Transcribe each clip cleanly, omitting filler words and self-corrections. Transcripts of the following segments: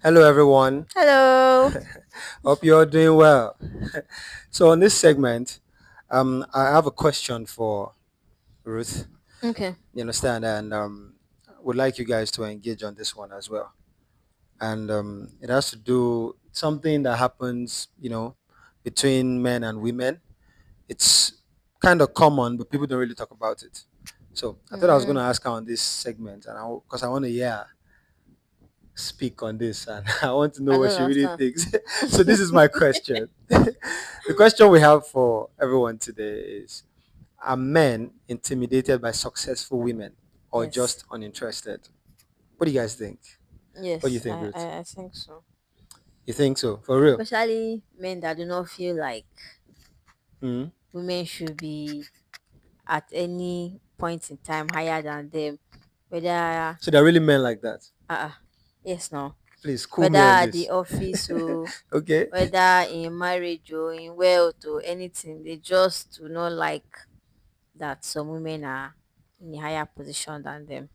Hello, everyone. Hello. Hope you're doing well. So, on this segment, I have a question for Ruth. Okay. You understand, and would like you guys to engage on this one as well. And it has to do something that happens, between men and women. It's kind of common, but people don't really talk about it. So, I thought I was going Mm, to ask her on this segment, and because I want to hear speak on this and I want to know I what don't she really understand. thinks. So this is my question. The question we have for everyone today is, are men intimidated by successful women or Yes. just uninterested? What do you guys think? What do you Yes, think, Ruth? I think so. You think so? For real? Especially men that do not feel like Hmm. women should be at any point in time higher than them. Whether So there are really men like that. uh yes no. Please cool Whether me on at the this. office or Okay. whether in marriage or in wealth or anything, they just do not like that some women are in a higher position than them.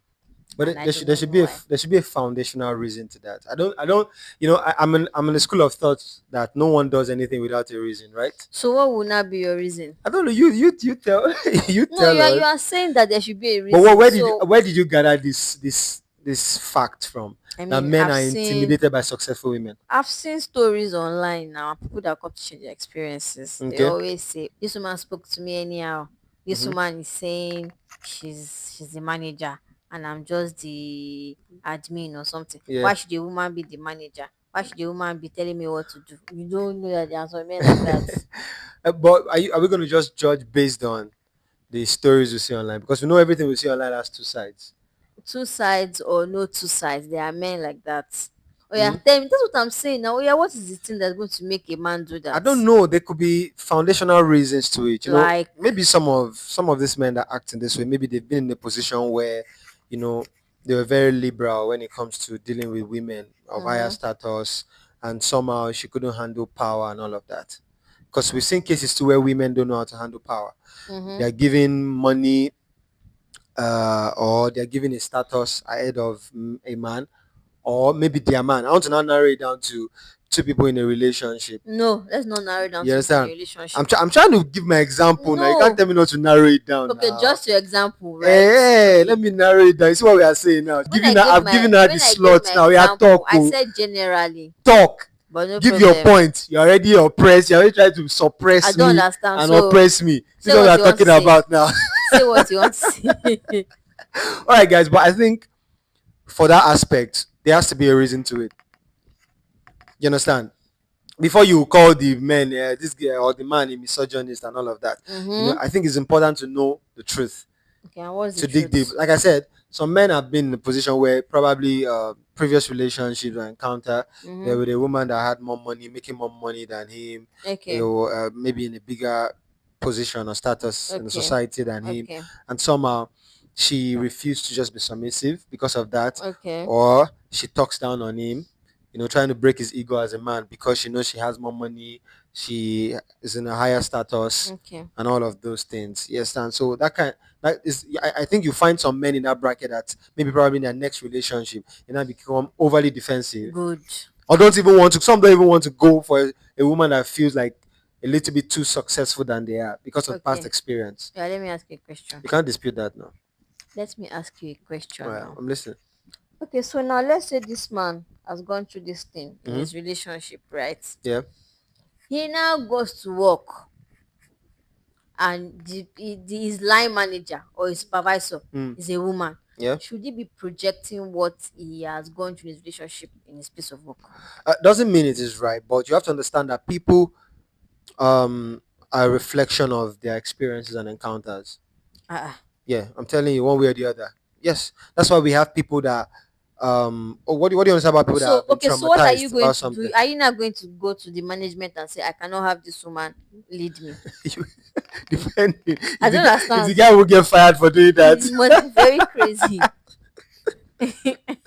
But And I there do should there not should know be why. there should be a foundational reason to that. I don't I'm in the school of thought that no one does anything without a reason, right? So what would not be your reason? I don't know. You tell you No, tell you us. are saying that there should be a But reason. So where did you gather this fact from I that mean, men are intimidated by successful women? I've seen stories online now. People that come to share their experiences. They Okay. always say, "This woman spoke to me anyhow. This Hmm. woman is saying she's the manager, and I'm just the admin or something. Yeah. Why should the woman be the manager? Why should the woman be telling me what to do? You don't know that there are some men like that. But are we going to just judge based on the stories we see online? Because we know everything we see online has two sides. Two sides or no two sides. There are men like that. Oh yeah, Hmm. tell me. That's what I'm saying now. Oh yeah, what is the thing that's going to make a man do I that? don't know. There could be foundational reasons to it. Like, Maybe some of these men that act in this way, maybe they've been in a position where, you know, they were very liberal when it comes to dealing with women of higher mm-hmm, status, and somehow she couldn't handle power and all of that. Because we've seen cases too where women don't know how to handle power. mm-hmm. They're giving money, or they're giving a status ahead of a man, or maybe their man. I want to now narrow it down to two people in a relationship. No, let's not narrow it down You to people in a understand? relationship. I'm trying to give my example now. You can't No. tell me not to narrow it down Okay, now. just your example, right? Hey, let Okay. me narrow it down. You see what we are saying now? I've given her the When I gave slot my now. We are example, talk, I oh, said generally, talk. but no Give your problem. point. You're already oppressed. You're already trying to I suppress don't me understand. and So oppress me. This say is what we what are you want to talking say. about now. Say what you want to say. All right, guys. But I think for that aspect, there has to be a reason to it. You understand? Before you call the men, this guy or the man a misogynist and all of that, Mm-hmm. I think it's important to know the truth, Okay, and what's the to dig deep. truth? Like I said, some men have been in a position where probably previous relationships or encounter, there Mm-hmm. with a woman that had more money, making more money than him, Okay. maybe in a bigger position or status in the Okay. society than him, Okay. and somehow she refused to just be submissive because of that, Okay. or she talks down on him, trying to break his ego as a man because she knows she has more money, she is in a higher status, Okay. and all of those things. Yes, and so that is, I think you find some men in that bracket that maybe probably in their next relationship and now become overly defensive, Good. or don't even want to. Some don't even want to go for a woman that feels like a little bit too successful than they are because of past Okay. experience. Yeah, let me ask you a question. You can't dispute that now. Let me ask you a All question right, now. I'm listening. Okay, so now let's say this man has gone through this thing in Hmm. his relationship, right? Yeah. He now goes to work and his line manager or his supervisor Mm. is a woman. Yeah. Should he be projecting what he has gone through in his relationship in his place of work? Doesn't mean it is right, but you have to understand that people um are a reflection of their experiences and encounters. Uh-uh. Yeah, I'm telling you, one way or the other. Yes, that's why we have people that what do you understand about people that So have been okay, so what are you traumatized going about to do? something? Are you not going to go to the management and say, I cannot have this woman lead me? Depending I don't if the understand. guy will get fired for doing that. It must be very crazy.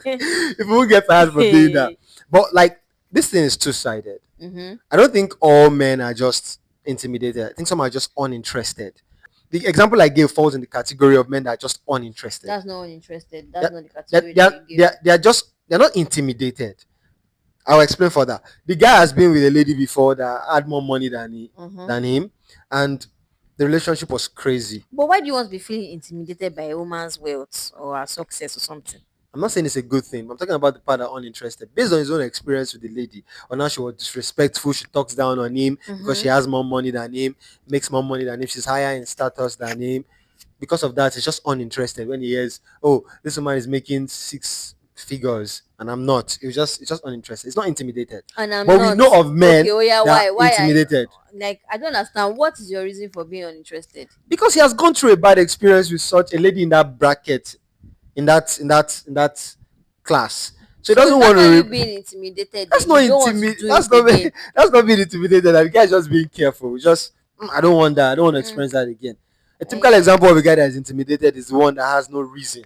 If he will get fired for doing that. But like, this thing is two-sided. Mm-hmm. I don't think all men are just intimidated. I think some are just uninterested. The example I gave falls in the category of men that are just uninterested. That's not uninterested. That's That not the that category they that are you they give. are, they are just they're not intimidated. I'll explain further. The guy has been with a lady before that had more money Mm-hmm. than him, and the relationship was crazy. But why do you want to be feeling intimidated by a woman's wealth or her success or something? I'm not saying it's a good thing. I'm talking about the part that uninterested. Based on his own experience with the lady, or now she was disrespectful, she talks down on him because she Mm-hmm. has more money than him, makes more money than him, she's higher in status than him. Because of that, he's just uninterested when he hears, oh, this woman is making six figures and I'm not. It's just uninterested. It's not intimidated. And I'm But we not. know of men Okay, oh yeah, that are why are you, intimidated like, I don't understand. What is your reason for being uninterested? because he has gone through a bad experience with such a lady in that bracket, in that class. So he So is doesn't that want to. not you being intimidated That's then? not You don't want to intimid. do it again. That's not being intimidated. That the guy is just being careful. Just I don't want that. I don't want to Mm, experience that again. A typical eh, example of a guy that is intimidated is the one that has no reason,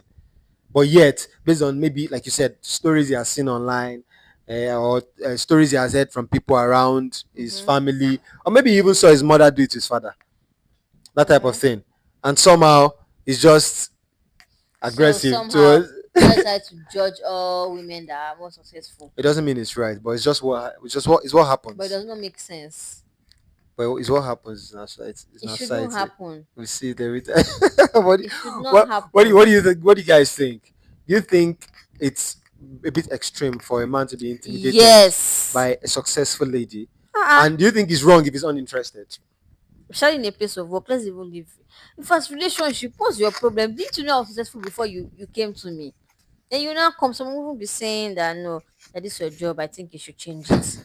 but yet based on maybe like you said stories he has seen online, or stories he has heard from people around his mm-hmm, family, or maybe he even saw his mother do it to his father. That type of mm-hmm. thing, and somehow he's just So aggressive somehow towards. you just decide to judge all women that are more successful, It doesn't mean it's right, but it's what but it happens. does not make sense. But it's what happens in our society. It's in It our should not society. happen. We see it every time. what, It should not what happen. do you think? What do you guys think? Do you think it's a bit extreme for a man to be intimidated Yes. by a successful lady? Uh-uh. And do you think it's wrong if he's uninterested? Especially in a place of work, let's even leave. In first relationship, what's your problem? Didn't you know I was successful before you came to me? Then you now come, someone will be saying that no, that this is your job. I think you should change it.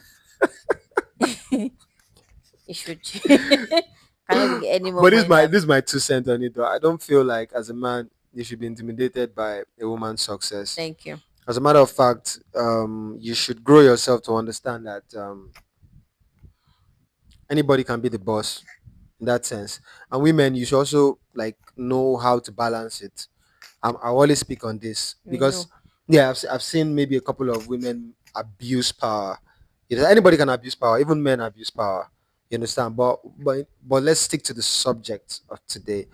You should cannot be any more But this is money my than this is me. my 2 cents on it. Though I don't feel like as a man you should be intimidated by a woman's success. Thank you. As a matter of fact, you should grow yourself to understand that anybody can be the boss in that sense. And women, you should also like know how to balance it. I always speak on this We because know. yeah, I've seen maybe a couple of women abuse power. You know, anybody can abuse power, even men abuse power. You understand? But let's stick to the subject of today.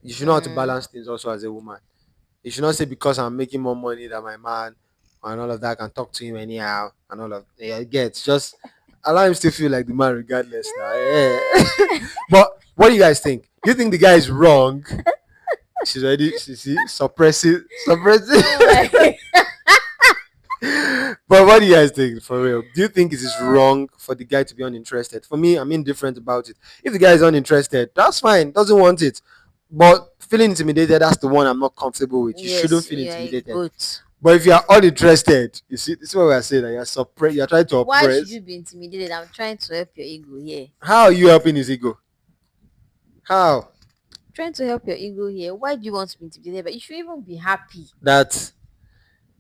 You should know how to Mm. balance things also as a woman. You should not say because I'm making more money than my man and all of that, I can talk to him anyhow and all of yeah, it gets just allow him still feel like the man regardless now. Yeah. But what do you guys think? Do you think the guy is wrong? She's already suppressing. Oh my. But what do you guys think for real? Do you think it is wrong for the guy to be uninterested? For me, I'm indifferent about it. If the guy is uninterested, that's fine, doesn't want it. But feeling intimidated, that's the one I'm not comfortable with. You shouldn't Yes, feel you are a intimidated. goat. But if you are uninterested, you see, this is what we are saying that you're trying to Why should oppress. you be intimidated? I'm trying to help your ego here. How are you helping his ego? How? Trying to help your ego here. Why do you want to be intimidated? But you should even be happy. That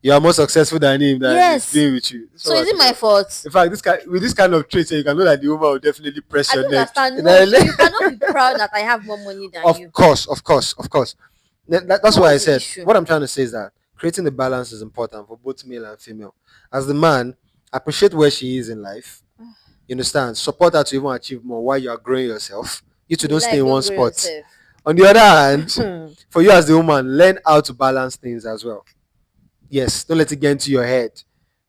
you are more successful than him that is Yes. being with you. That's So what is we're it talking my about. fault? In fact, with this kind of trait, you can know that the woman will definitely press I your don't neck. understand. No, so you cannot be proud that I have more money than Of you. course, of course, of course. That's So why I what's the said issue? what I'm trying to say is that creating the balance is important for both male and female. As the man, appreciate where she is in life. You understand? Support her to even achieve more while you are growing yourself. You two don't stay Like, in one don't grow spot. yourself. On the other hand, for you as the woman, learn how to balance things as well. Yes, don't let it get into your head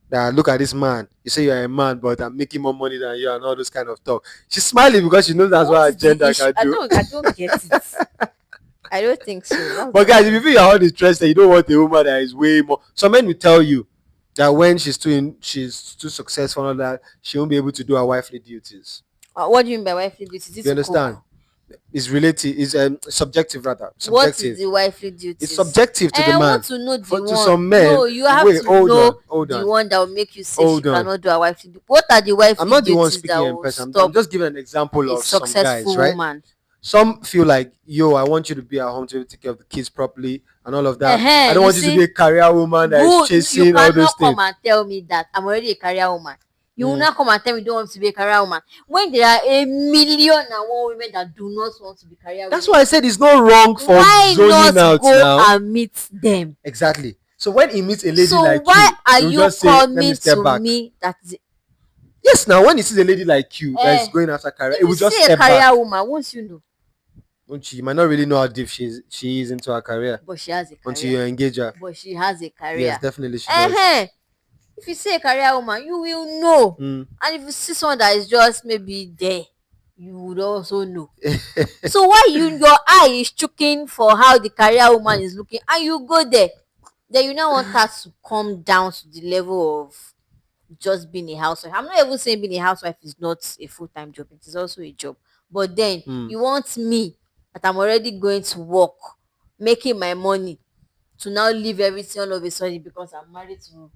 that look at this man. You say you're a man, but I'm making more money than you and all those kind of talk. She's smiling because she knows that's What what her is the gender issue? can do. I don't get it. I don't think so. That's But not guys, if you true. feel you're uninterested, you don't want a woman that is way more. Some men will tell you that when she's too successful and all that, she won't be able to do her wifely duties. What do you mean by wifely duty? Is it You to understand? cook? It's relative. It's subjective rather. What is Subjective. the wifely It's duties? subjective to And the I want man. to know the For to one. some men, No, you have wait, to hold know on, hold the on, one that will make you say she hold on. cannot do her wifely duty. What are the I'm wifely not the one duties that speaking in will person. I'm stop just giving an example a of some guys, successful right? woman? Some feel like, yo, I want you to be at home to take care of the kids properly and all of that. I don't You want you to see, be a career woman that is good. You chasing all those cannot things. come and tell me that I'm already a career woman. You will Mm. not come and tell me you don't want to be a career woman. When there are a million and one women that do not want to be career That's women, why I said it's not wrong for why zoning not out go now. and meet them? Exactly. So when he meets a lady So like why you, are he will you just say, let me coming step to back. me that Yes, now when he sees a lady like you that is eh, going after career, if it you will just see a step back. career woman, won't you know? Won't you? You might not really know how deep she is into her career But she has a until career. you engage her. But she has a Yes, career. definitely she does. Uh-huh. If you see a career woman, you will know. Mm. And if you see someone that is just maybe there, you would also know. So why your eye is chooking for how the career woman is looking, and you go there, then you now want her to come down to the level of just being a housewife. I'm not even saying being a housewife is not a full-time job, it is also a job. But then Mm. you want me, that I'm already going to work, making my money, to now leave everything all of a sudden because I'm married to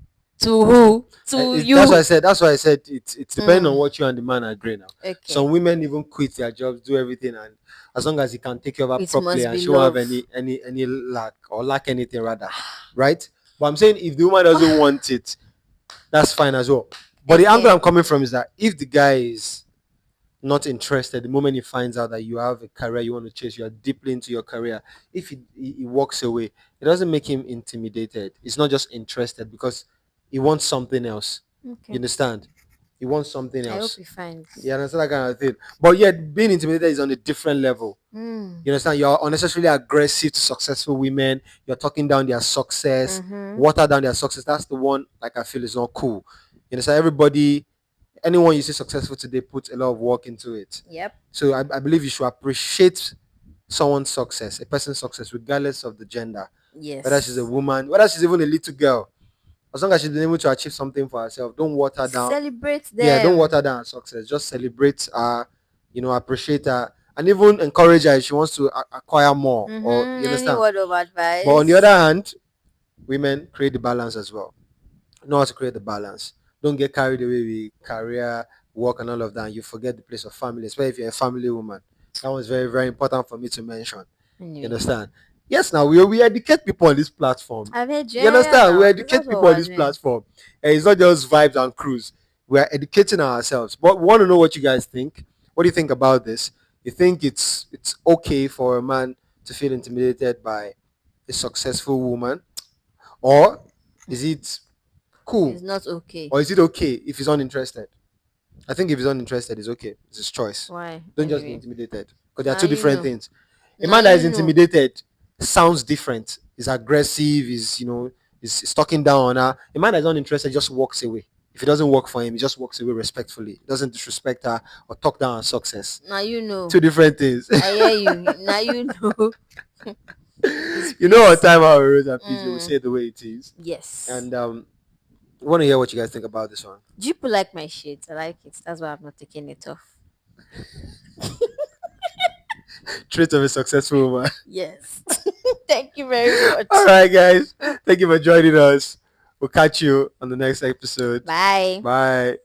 who? To That's why I you. said. That's why I said it's depending on Mm, what you and the man agree now. okay. Some women even quit their jobs, do everything, and as long as he can take care of her It properly, must and be she won't have love. any lack or lack anything rather, right? But I'm saying if the woman doesn't want it, that's fine as well. But the angle Okay. I'm coming from is that if the guy is not interested, the moment he finds out that you have a career you want to chase, you are deeply into your career, if he walks away, it doesn't make him intimidated. He's not just interested because he wants something else. You Okay. understand? He wants something I hope else. he finds. You understand that kind of thing? But yet, being intimidated is on a different level. Mm. You understand? You're unnecessarily aggressive to successful women. You're talking down their success, Mm-hmm. water down their success. That's the one, like, I feel is not cool. You understand? Anyone you see successful today puts a lot of work into it. Yep. So I believe you should appreciate someone's success, a person's success, regardless of the gender. Whether she's a Yes. woman, whether she's even a little girl, as long as she's been able to achieve something for herself, don't water down. Celebrate Yeah, don't them. water down her success. Just celebrate her, appreciate her, and even encourage her if she wants to acquire more. Or Mm-hmm. you Any understand? word of But on the other advice? hand, women create the balance as well. Know how to create the balance. Don't get carried away with career, work, and all of that. And you forget the place of family, especially if you're a family woman. That was very, very important for me to mention. You Anyway, understand? Yes, now we educate people on this platform. I've heard you. You Yeah, yeah, understand? We now. That's educate what people on we're this doing. platform. And it's not just vibes and cruise. We are educating ourselves. But we want to know what you guys think. What do you think about this? You think it's okay for a man to feel intimidated by a successful woman? Or is it cool? It's not okay. Or is it okay if he's uninterested? I think if he's uninterested, it's okay. It's his choice. Why? Don't just be Anyway. intimidated. Because there are Now two you different know. things. A Now man that is you know. intimidated sounds different. Is aggressive, is talking down on her. A man that is uninterested just walks away. If it doesn't work for him, he just walks away respectfully. He doesn't disrespect her or talk down on success. Now you know. Two different things. I hear you. Now you know. Please, You know, on please. time our rose and peace, we will Mm, say it the way it is. yes. And I want to hear what you guys think about this one. Do people like my shades? I like it. That's why I'm not taking it off. Trait of a successful woman. Yes. Thank you very All much. right, guys. Thank you for joining us. We'll catch you on the next episode. Bye. Bye.